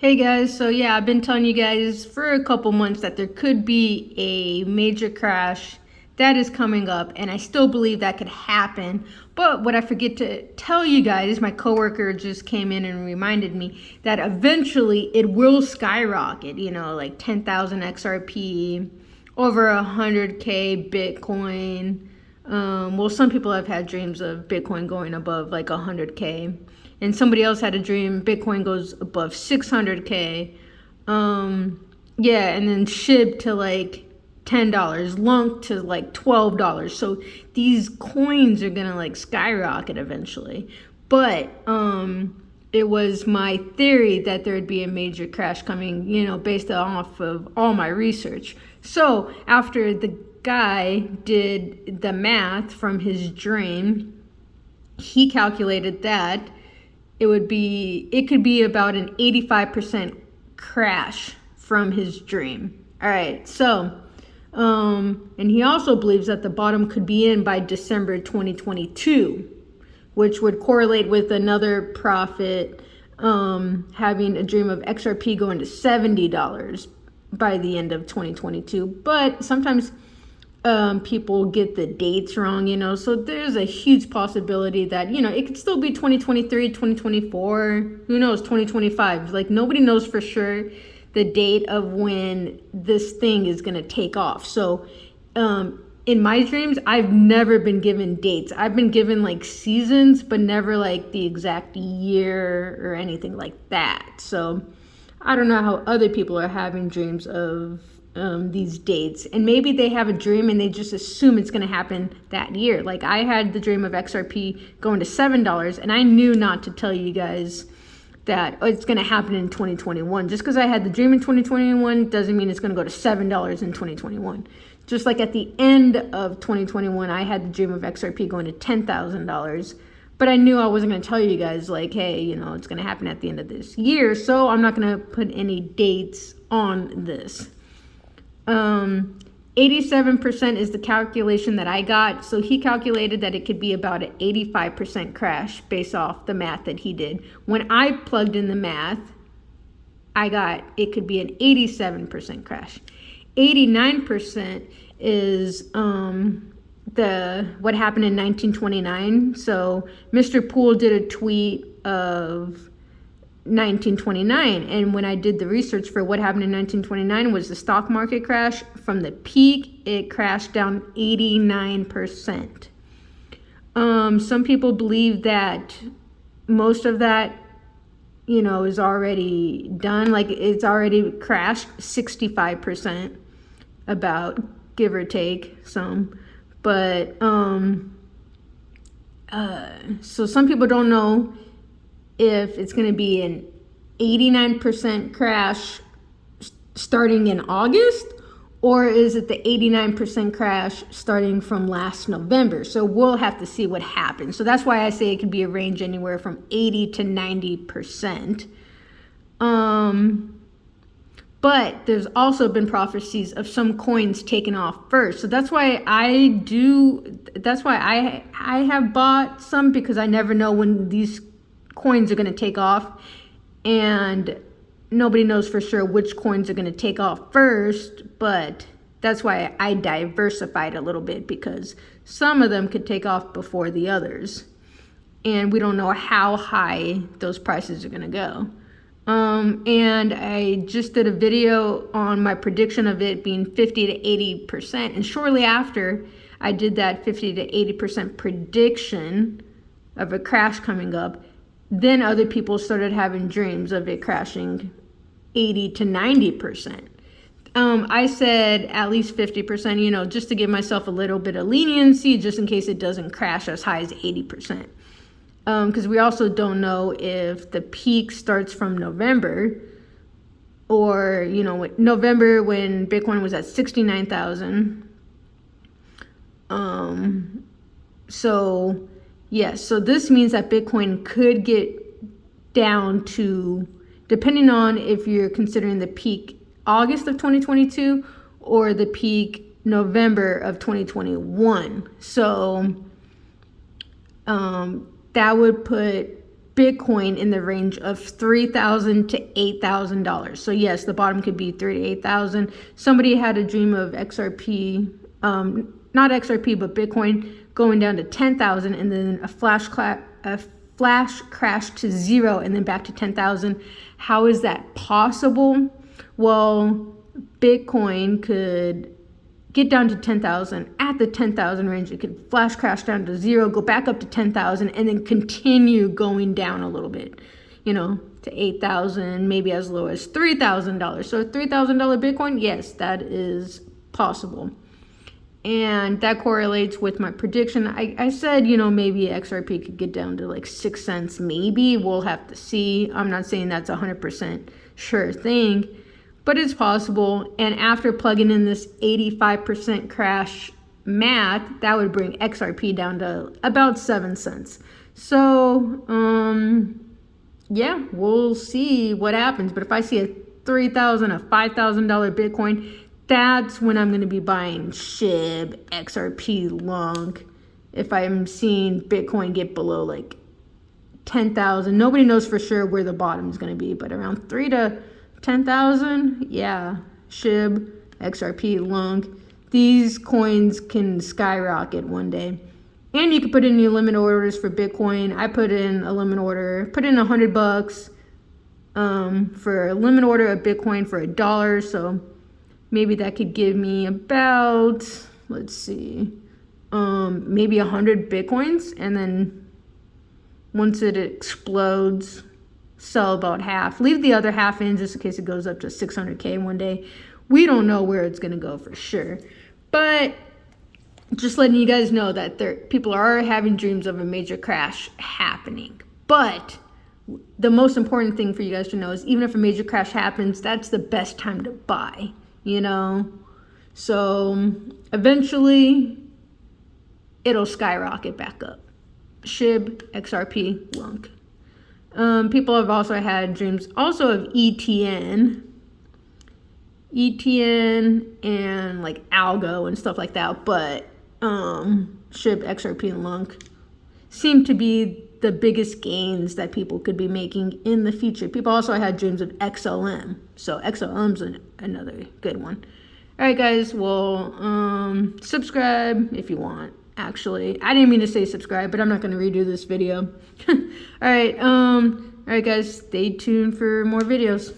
Hey guys, so yeah, I've been telling you guys for a couple months that there could be a major crash that is coming up, and I still believe that could happen. But what I forget to tell you guys, my coworker just came in and reminded me that eventually it will skyrocket, like 10,000 XRP, over 100K Bitcoin. Well, some people have had dreams of Bitcoin going above like 100K. And somebody else had a dream Bitcoin goes above 600K. Yeah, and then SHIB to like $10, LUNC to like $12. So these coins are gonna like skyrocket eventually. But it was my theory that there would be a major crash coming, based off of all my research. So after the guy did the math from his dream, he calculated that it could be about an 85% crash from his dream. All right, so and he also believes that the bottom could be in by December 2022, which would correlate with another prophet having a dream of XRP going to $70 by the end of 2022. But sometimes people get the dates wrong, so there's a huge possibility that, it could still be 2023, 2024, who knows, 2025. Like, nobody knows for sure the date of when this thing is going to take off. So in my dreams, I've never been given dates. I've been given like seasons, but never like the exact year or anything like that. So I don't know how other people are having dreams of these dates, and maybe they have a dream and they just assume it's going to happen that year. Like, I had the dream of XRP going to $7, and I knew not to tell you guys that it's going to happen in 2021. Just because I had the dream in 2021 doesn't mean it's going to go to $7 in 2021. Just like at the end of 2021, I had the dream of XRP going to $10,000. But I knew I wasn't going to tell you guys, like, hey, it's going to happen at the end of this year. So I'm not going to put any dates on this. 87% is the calculation that I got. So he calculated that it could be about an 85% crash based off the math that he did. When I plugged in the math, I got it could be an 87% crash. 89% is what happened in 1929. So Mr. Poole did a tweet of 1929, and when I did the research for what happened in 1929 was the stock market crash. From the peak, it crashed down 89%. Some people believe that most of that is already done, like it's already crashed 65%, about, give or take some. But so some people don't know if it's going to be an 89% crash starting in August, or is it the 89% crash starting from last November? So we'll have to see what happens. So that's why I say it could be a range anywhere from 80 to 90%. But there's also been prophecies of some coins taking off first. So that's why I have bought some, because I never know when these coins are going to take off, and nobody knows for sure which coins are going to take off first. But that's why I diversified a little bit, because some of them could take off before the others, and we don't know how high those prices are going to go. And I just did a video on my prediction of it being 50 to 80%, and shortly after I did that 50 to 80% prediction of a crash coming up, then other people started having dreams of it crashing 80 to 90%. I said at least 50%, just to give myself a little bit of leniency, just in case it doesn't crash as high as 80%. Because we also don't know if the peak starts from November, or, November when Bitcoin was at 69,000. So yes, so this means that Bitcoin could get down to, depending on if you're considering the peak August of 2022 or the peak November of 2021. So that would put Bitcoin in the range of $3,000 to $8,000. So yes, the bottom could be 3 to 8,000. Somebody had a dream of XRP, not XRP, but Bitcoin going down to 10,000, and then a flash crash to zero, and then back to 10,000. How is that possible? Well, Bitcoin could get down to 10,000. At the 10,000 range, it could flash crash down to zero, go back up to 10,000, and then continue going down a little bit, to 8,000, maybe as low as $3,000. So $3,000 Bitcoin, yes, that is possible. And that correlates with my prediction. I said, maybe XRP could get down to like 6 cents. Maybe. We'll have to see. I'm not saying that's 100% sure thing, but it's possible. And after plugging in this 85% crash math, that would bring XRP down to about 7 cents. So, yeah, we'll see what happens. But if I see a $3,000, a $5,000 Bitcoin, that's when I'm going to be buying SHIB, XRP long. If I'm seeing Bitcoin get below like 10,000, nobody knows for sure where the bottom is going to be, but around 3 to 10,000, yeah, SHIB, XRP long. These coins can skyrocket one day. And you can put in your limit orders for Bitcoin. I put in a limit order, put in $100 for a limit order of Bitcoin for $1. So maybe that could give me about, let's see, maybe 100 Bitcoins. And then once it explodes, sell about half. Leave the other half in just in case it goes up to 600K one day. We don't know where it's going to go for sure. But just letting you guys know that people are having dreams of a major crash happening. But the most important thing for you guys to know is even if a major crash happens, that's the best time to buy. So eventually it'll skyrocket back up. SHIB, XRP, LUNC. People have also had dreams also of ETN and like algo and stuff like that, but SHIB, XRP, and LUNC seem to be the biggest gains that people could be making in the future. People also had dreams of XLM. So XLM's another good one. All right, guys. Well, subscribe if you want. Actually, I didn't mean to say subscribe, but I'm not going to redo this video. All right, guys. Stay tuned for more videos.